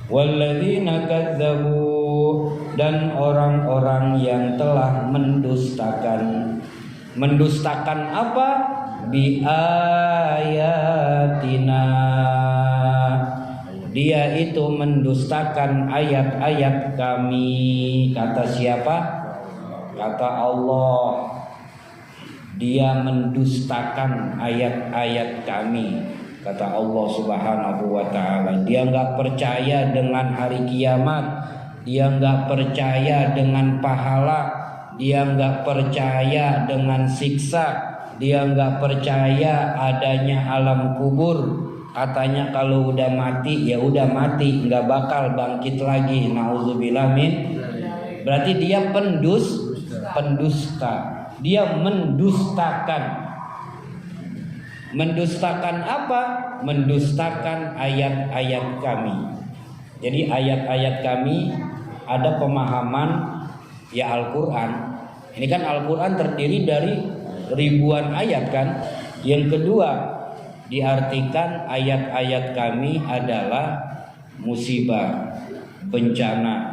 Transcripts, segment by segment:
Walladzina kadzabu, dan orang-orang yang telah mendustakan. Mendustakan apa? Bi ayatina. Dia itu mendustakan ayat-ayat kami. Kata siapa? Kata Allah. Dia mendustakan ayat-ayat kami. Kata Allah Subhanahu wa ta'ala. Dia enggak percaya dengan hari kiamat. Dia enggak percaya dengan pahala. Dia enggak percaya dengan siksa. Dia enggak percaya adanya alam kubur. Katanya kalau udah mati ya udah mati, enggak bakal bangkit lagi. Nauzubillah min. Berarti dia pendusta. Dia mendustakan. Mendustakan apa? Mendustakan ayat-ayat kami. Jadi ayat-ayat kami ada pemahaman ya Al-Quran. Ini kan Al-Quran terdiri dari ribuan ayat kan. Yang kedua, diartikan ayat-ayat kami adalah musibah, bencana,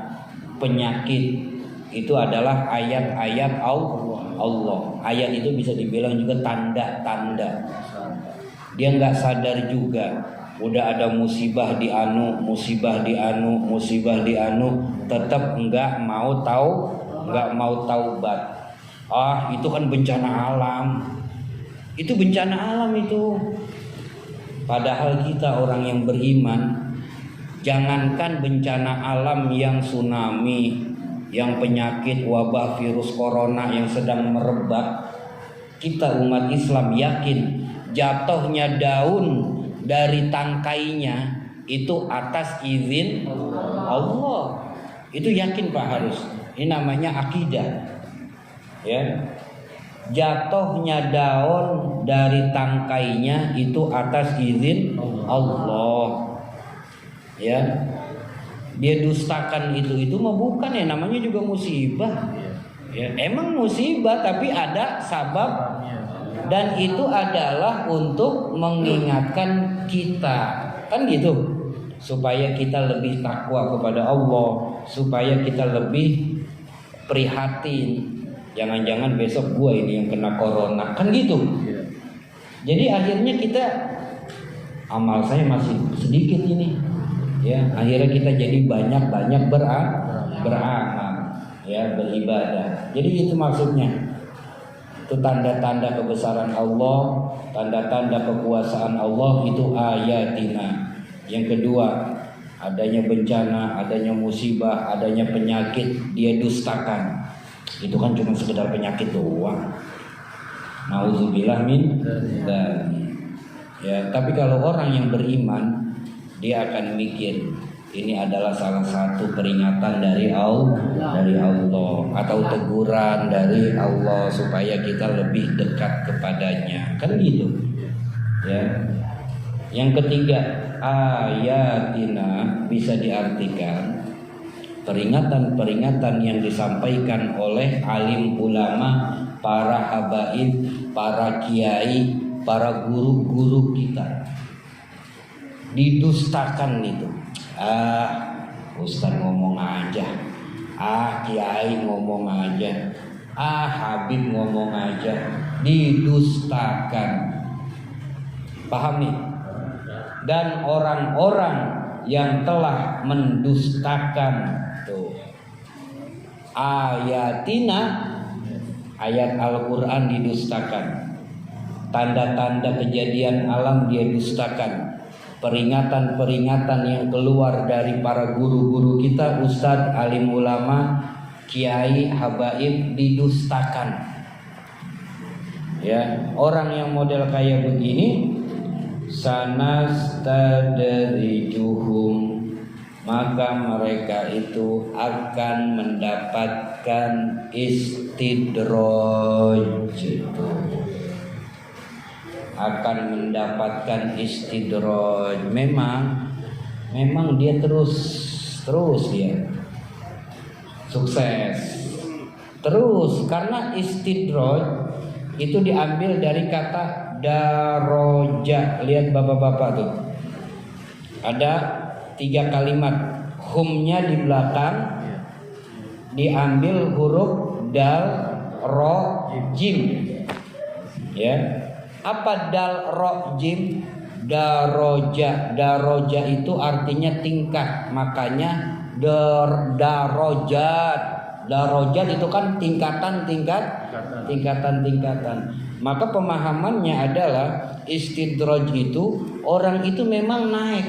penyakit. Itu adalah ayat-ayat Allah. Ayat itu bisa dibilang juga tanda-tanda. Dia nggak sadar juga, udah ada musibah di anu, tetap nggak mau taubat. Ah, itu kan bencana alam. Itu bencana alam itu. Padahal kita orang yang beriman, jangankan bencana alam yang tsunami, yang penyakit wabah virus corona yang sedang merebak, kita umat Islam yakin jatuhnya daun dari tangkainya itu atas izin Allah. Itu yakin Pak harus. Ini namanya akidah. Ya. Jatuhnya daun dari tangkainya itu atas izin Allah. Ya. Dia dustakan itu mah bukan ya, namanya juga musibah. Ya, emang musibah tapi ada sabab. Dan itu adalah untuk mengingatkan kita, kan gitu, supaya kita lebih takwa kepada Allah, supaya kita lebih prihatin. Jangan-jangan besok gua ini yang kena corona, kan gitu. Jadi akhirnya kita, amal saya masih sedikit ini, ya. Akhirnya kita jadi banyak beramal, ya, beribadah. Jadi itu maksudnya. Itu tanda-tanda kebesaran Allah, tanda-tanda kekuasaan Allah, itu ayatina. Yang kedua, adanya bencana, adanya musibah, adanya penyakit, dia dustakan. Itu kan cuma sekedar penyakit doang. Nauzubillah min dzalik. Ya, tapi kalau orang yang beriman, dia akan mikir ini adalah salah satu peringatan dari Allah atau teguran dari Allah supaya kita lebih dekat kepadanya, kan gitu. Ya. Yang ketiga, ayatina bisa diartikan peringatan-peringatan yang disampaikan oleh alim ulama, para habaib, para kiai, para guru-guru kita. Didustakan itu. Ustaz ngomong aja. Kiai ngomong aja. Habib ngomong aja. Didustakan. Paham nih? Dan orang-orang yang telah mendustakan tuh ayatina, ayat Al-Quran didustakan, tanda-tanda kejadian alam dia dustakan, peringatan-peringatan yang keluar dari para guru-guru kita, ustadz, alim ulama, kiai, habaib didustakan. Ya, orang yang model kayak begini, sanastadrijuhum, maka mereka itu akan mendapatkan istidraj, akan mendapatkan istidraj. Memang dia terus dia sukses terus, karena istidraj itu diambil dari kata daroja. Lihat bapak-bapak tuh, ada 3 kalimat Humnya di belakang diambil huruf dal ro jim. Ya. Apa dal ro jim? Daroja. Daroja itu artinya tingkat. Makanya darojat. Darojat itu kan tingkatan. Maka pemahamannya adalah istidraj itu orang itu memang naik.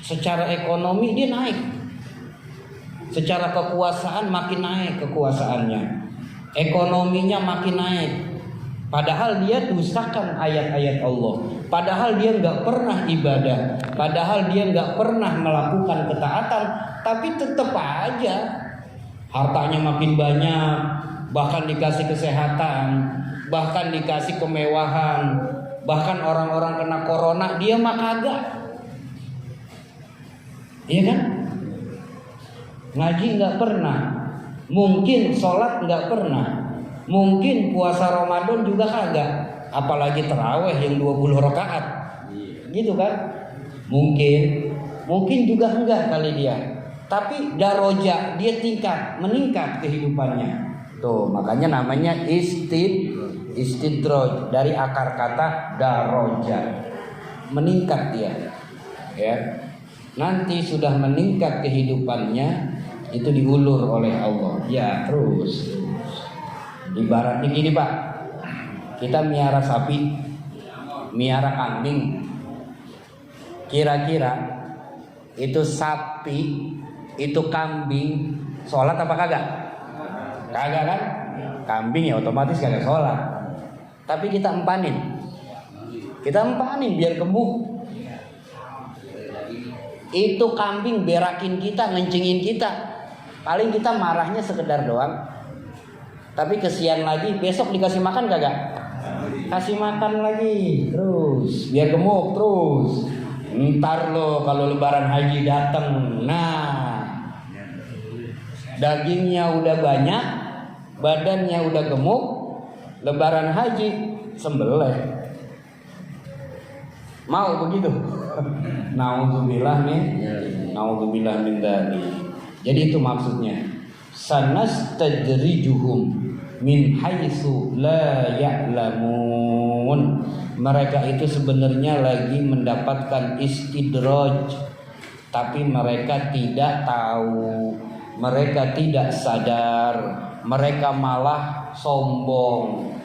Secara ekonomi dia naik. Secara kekuasaan makin naik kekuasaannya. Ekonominya makin naik. Padahal dia dustakan ayat-ayat Allah. Padahal dia nggak pernah ibadah. Padahal dia nggak pernah melakukan ketaatan. Tapi tetap aja hartanya makin banyak. Bahkan dikasih kesehatan. Bahkan dikasih kemewahan. Bahkan orang-orang kena corona dia mah kagak. Iya kan? Ngaji nggak pernah. Mungkin sholat nggak pernah. Mungkin puasa Ramadan juga kagak, apalagi tarawih yang 20 rakaat. Gitu kan? Mungkin juga enggak kali dia. Tapi daroja, dia tingkat, meningkat kehidupannya. Tuh, makanya namanya istidraj dari akar kata daroja. Meningkat dia. Ya. Nanti sudah meningkat kehidupannya, itu diulur oleh Allah. Ya, terus. Ibaratnya gini Pak, kita miara sapi, miara kambing. Kira-kira itu sapi, itu kambing, sholat apa kagak? Kagak kan? Kambing ya otomatis kagak sholat. Tapi kita empanin biar gemuk. Itu kambing berakin kita, ngencingin kita. Paling kita marahnya sekedar doang. Tapi kesian lagi, besok dikasih makan kagak? Kasih makan lagi, terus biar gemuk terus. Ntar lo kalau lebaran haji datang, nah dagingnya udah banyak, badannya udah gemuk, lebaran haji sembelih. Mau begitu? Naudzubillah min dzalik. Jadi itu maksudnya. Sanastadrijuhum min haitsu la ya'lamun. Mereka itu sebenarnya lagi mendapatkan istidraj, tapi mereka tidak tahu, mereka tidak sadar, mereka malah sombong.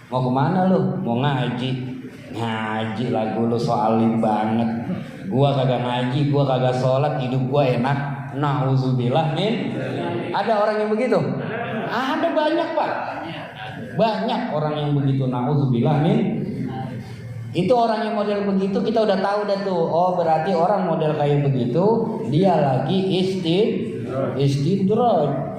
Mau kemana lu? Mau ngaji? Ngaji lagu lu soalim banget. Gua kagak ngaji, gua kagak sholat, hidup gua enak. Nauzubillah min. Ada orang yang begitu? Ada banyak Pak. Banyak orang yang begitu. Nauzubillah min. Itu orang yang model begitu kita udah tahu dah tuh. Oh berarti orang model kayak begitu dia lagi istidraj.